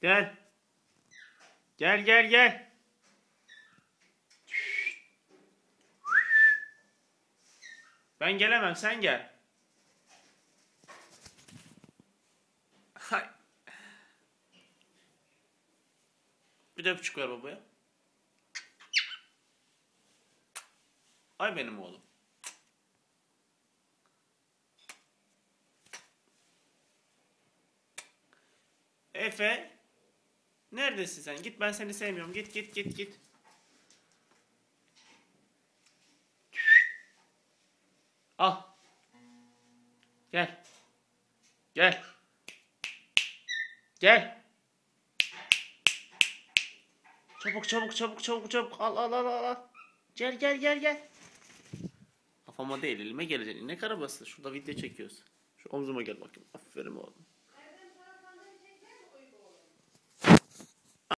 Gel. Gel gel gel. Ben gelemem, sen gel. Hay. Bir de öpücük ver babaya. Ay benim oğlum. Efe. Neredesin sen? Git, ben seni sevmiyorum. Git git git git. Al. Gel. Gel. Gel. Çabuk çabuk çabuk çabuk çabuk. Al al al al. Al. Gel gel gel gel. Kafama değil, elime geleceksin. İnek arabası. Şurada video çekiyoruz. Şu omzuma gel bakayım. Aferin oğlum.